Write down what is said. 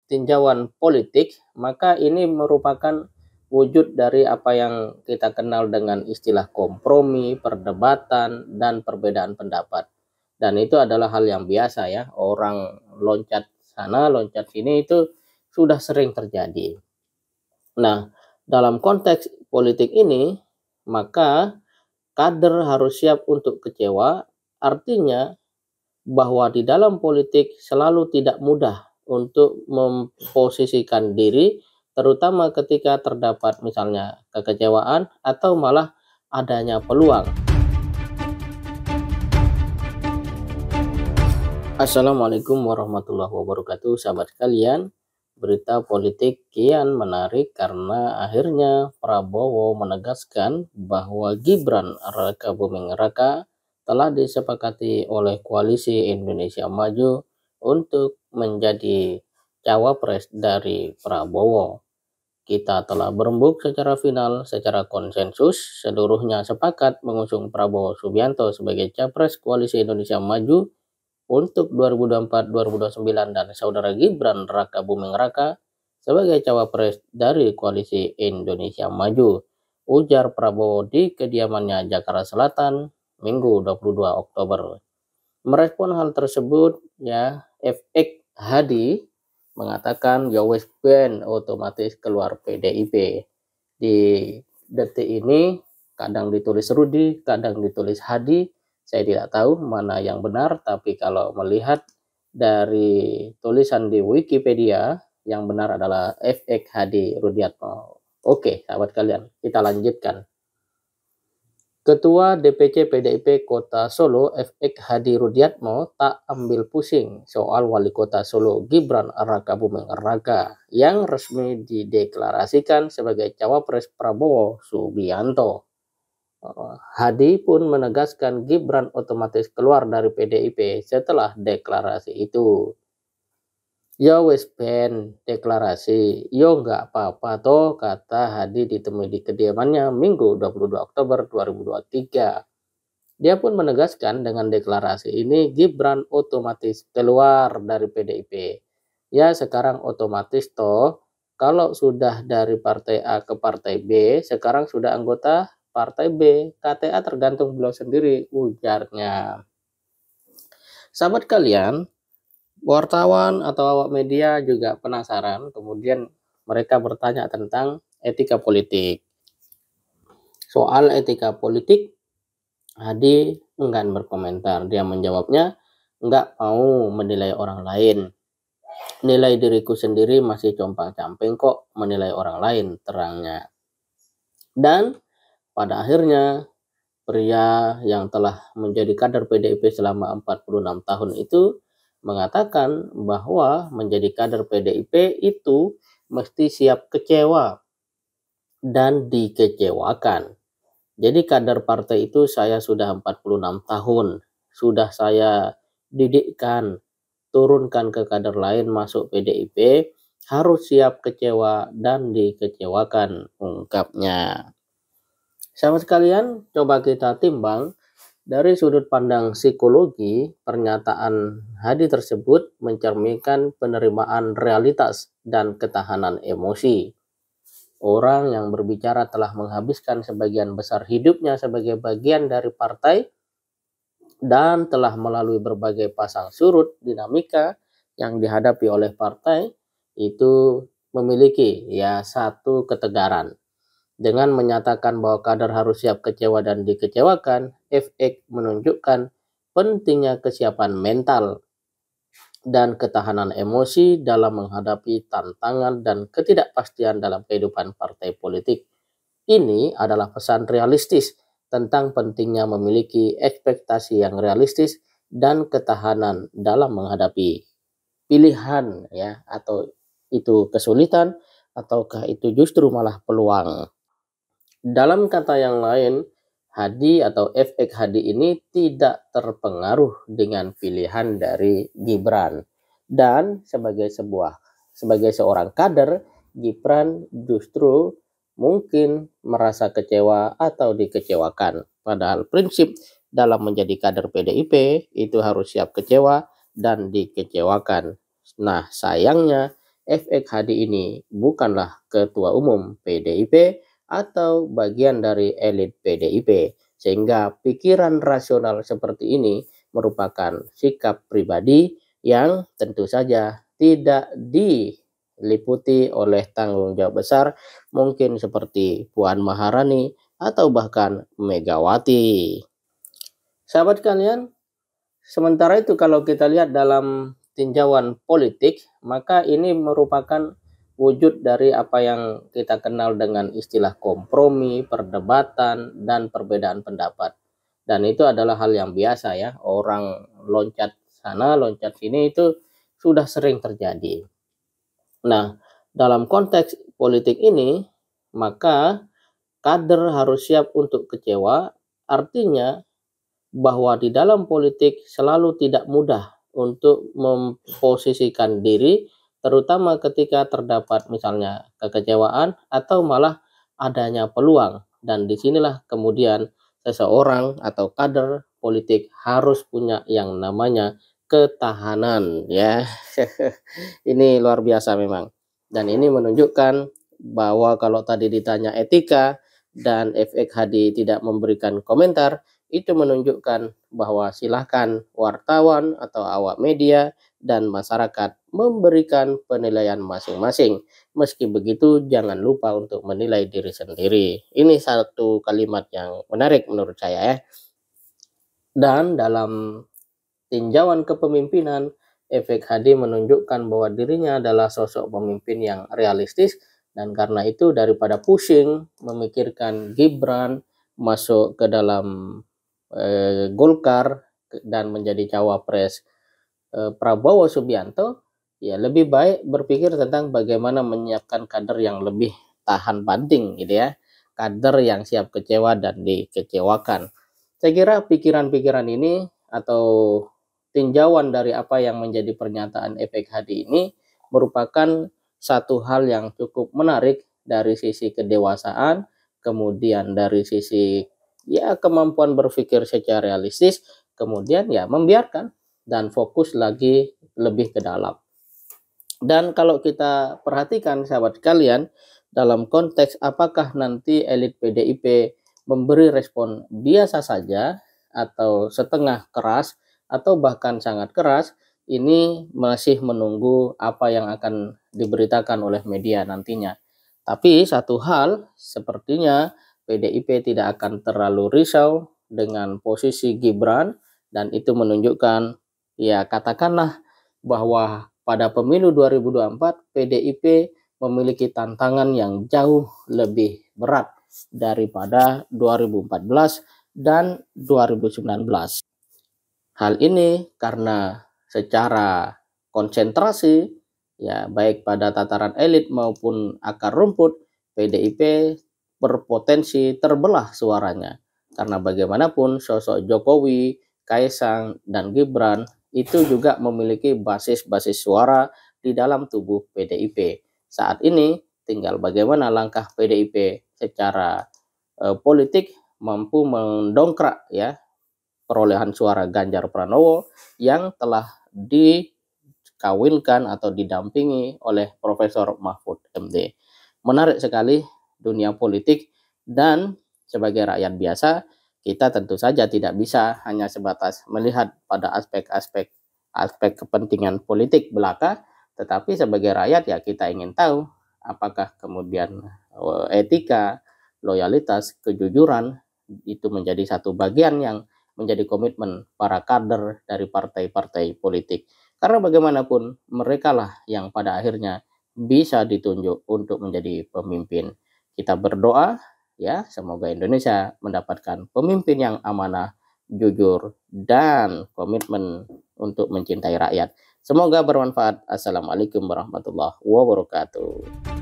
tinjauan politik, maka ini merupakan wujud dari apa yang kita kenal dengan istilah kompromi, perdebatan, dan perbedaan pendapat. Dan itu adalah hal yang biasa ya, orang loncat sana, loncat sini itu sudah sering terjadi. Nah, dalam konteks politik ini, maka kader harus siap untuk kecewa, artinya bahwa di dalam politik selalu tidak mudah untuk memposisikan diri, terutama ketika terdapat misalnya kekecewaan atau malah adanya peluang. Assalamualaikum warahmatullahi wabarakatuh, sahabat sekalian. Berita politik kian menarik karena akhirnya Prabowo menegaskan bahwa Gibran Rakabuming Raka telah disepakati oleh Koalisi Indonesia Maju untuk menjadi cawapres dari Prabowo. Kita telah berembuk secara final, secara konsensus, seluruhnya sepakat mengusung Prabowo Subianto sebagai capres Koalisi Indonesia Maju untuk 2024-2029 dan saudara Gibran Rakabuming Raka sebagai cawapres dari Koalisi Indonesia Maju, ujar Prabowo di kediamannya Jakarta Selatan Minggu 22 Oktober. Merespon hal tersebut, ya, FX Hadi mengatakan ya wes ben otomatis keluar PDIP. Di detik ini kadang ditulis Rudi, kadang ditulis Hadi. Saya tidak tahu mana yang benar, tapi kalau melihat dari tulisan di Wikipedia, yang benar adalah FX Hadi Rudiatmo. Oke, sahabat kalian, kita lanjutkan. Ketua DPC PDIP Kota Solo, FX Hadi Rudiatmo, tak ambil pusing soal wali kota Solo Gibran Rakabuming Raka yang resmi dideklarasikan sebagai cawapres Prabowo Subianto. Hadi pun menegaskan Gibran otomatis keluar dari PDIP setelah deklarasi itu. Ya wes ben deklarasi, yo nggak apa-apa toh, kata Hadi ditemui di kediamannya Minggu 22 Oktober 2023. Dia pun menegaskan dengan deklarasi ini Gibran otomatis keluar dari PDIP. Ya sekarang otomatis toh, kalau sudah dari partai A ke partai B, sekarang sudah anggota partai B, KTA tergantung beliau sendiri, ujarnya. Sahabat kalian, wartawan atau awak media juga penasaran, kemudian mereka bertanya tentang etika politik. Soal etika politik, Hadi enggan berkomentar. Dia menjawabnya, enggak mau menilai orang lain. Nilai diriku sendiri masih compang-camping kok menilai orang lain, terangnya. Dan pada akhirnya, pria yang telah menjadi kader PDIP selama 46 tahun itu mengatakan bahwa menjadi kader PDIP itu mesti siap kecewa dan dikecewakan. Jadi kader partai itu saya sudah 46 tahun, sudah saya didikkan, turunkan ke kader lain masuk PDIP, harus siap kecewa dan dikecewakan, ungkapnya. Sahabat sekalian, coba kita timbang dari sudut pandang psikologi. Pernyataan Hadi tersebut mencerminkan penerimaan realitas dan ketahanan emosi. Orang yang berbicara telah menghabiskan sebagian besar hidupnya sebagai bagian dari partai dan telah melalui berbagai pasang surut dinamika yang dihadapi oleh partai itu memiliki ya satu ketegaran. Dengan menyatakan bahwa kader harus siap kecewa dan dikecewakan, FX menunjukkan pentingnya kesiapan mental dan ketahanan emosi dalam menghadapi tantangan dan ketidakpastian dalam kehidupan partai politik. Ini adalah pesan realistis tentang pentingnya memiliki ekspektasi yang realistis dan ketahanan dalam menghadapi pilihan, ya, atau itu kesulitan ataukah itu justru malah peluang. Dalam kata yang lain, Hadi atau FX Hadi ini tidak terpengaruh dengan pilihan dari Gibran. Dan sebagai seorang kader, Gibran justru mungkin merasa kecewa atau dikecewakan. Padahal prinsip dalam menjadi kader PDIP itu harus siap kecewa dan dikecewakan. Nah, sayangnya FX Hadi ini bukanlah ketua umum PDIP atau bagian dari elit PDIP, sehingga pikiran rasional seperti ini merupakan sikap pribadi yang tentu saja tidak diliputi oleh tanggung jawab besar, mungkin seperti Puan Maharani atau bahkan Megawati. Sahabat kalian, sementara itu kalau kita lihat dalam tinjauan politik, maka ini merupakan wujud dari apa yang kita kenal dengan istilah kompromi, perdebatan, dan perbedaan pendapat. Dan itu adalah hal yang biasa ya, orang loncat sana, loncat sini itu sudah sering terjadi. Nah, dalam konteks politik ini, maka kader harus siap untuk kecewa, artinya bahwa di dalam politik selalu tidak mudah untuk memposisikan diri, terutama ketika terdapat misalnya kekecewaan atau malah adanya peluang. Dan disinilah kemudian seseorang atau kader politik harus punya yang namanya ketahanan ya. Ini luar biasa memang. Dan ini menunjukkan bahwa kalau tadi ditanya etika dan FX Hadi tidak memberikan komentar, itu menunjukkan bahwa silahkan wartawan atau awak media dan masyarakat memberikan penilaian masing-masing. Meski begitu, jangan lupa untuk menilai diri sendiri. Ini satu kalimat yang menarik menurut saya ya. Dan dalam tinjauan kepemimpinan, FX Hadi menunjukkan bahwa dirinya adalah sosok pemimpin yang realistis, dan karena itu daripada pusing memikirkan Gibran masuk ke dalam Golkar dan menjadi cawapres Prabowo Subianto, ya lebih baik berpikir tentang bagaimana menyiapkan kader yang lebih tahan banting gitu ya, kader yang siap kecewa dan dikecewakan. Saya kira pikiran-pikiran ini atau tinjauan dari apa yang menjadi pernyataan FX Hadi ini merupakan satu hal yang cukup menarik dari sisi kedewasaan, kemudian dari sisi ya kemampuan berpikir secara realistis, kemudian ya membiarkan dan fokus lagi lebih ke dalam. Dan kalau kita perhatikan sahabat sekalian, dalam konteks apakah nanti elit PDIP memberi respon biasa saja atau setengah keras atau bahkan sangat keras, ini masih menunggu apa yang akan diberitakan oleh media nantinya. Tapi satu hal sepertinya PDIP tidak akan terlalu risau dengan posisi Gibran, dan itu menunjukkan ya katakanlah bahwa pada pemilu 2024 PDIP memiliki tantangan yang jauh lebih berat daripada 2014 dan 2019. Hal ini karena secara konsentrasi ya baik pada tataran elit maupun akar rumput, PDIP berpotensi terbelah suaranya, karena bagaimanapun sosok Jokowi, Kaisang, dan Gibran itu juga memiliki basis-basis suara di dalam tubuh PDIP. Saat ini tinggal bagaimana langkah PDIP secara politik mampu mendongkrak ya perolehan suara Ganjar Pranowo yang telah dikawinkan atau didampingi oleh Profesor Mahfud MD. Menarik sekali dunia politik, dan sebagai rakyat biasa kita tentu saja tidak bisa hanya sebatas melihat pada aspek kepentingan politik belaka, tetapi sebagai rakyat ya kita ingin tahu apakah kemudian etika, loyalitas, kejujuran itu menjadi satu bagian yang menjadi komitmen para kader dari partai-partai politik. Karena bagaimanapun mereka lah yang pada akhirnya bisa ditunjuk untuk menjadi pemimpin. Kita berdoa ya semoga Indonesia mendapatkan pemimpin yang amanah, jujur, dan komitmen untuk mencintai rakyat. Semoga bermanfaat. Assalamualaikum warahmatullahi wabarakatuh.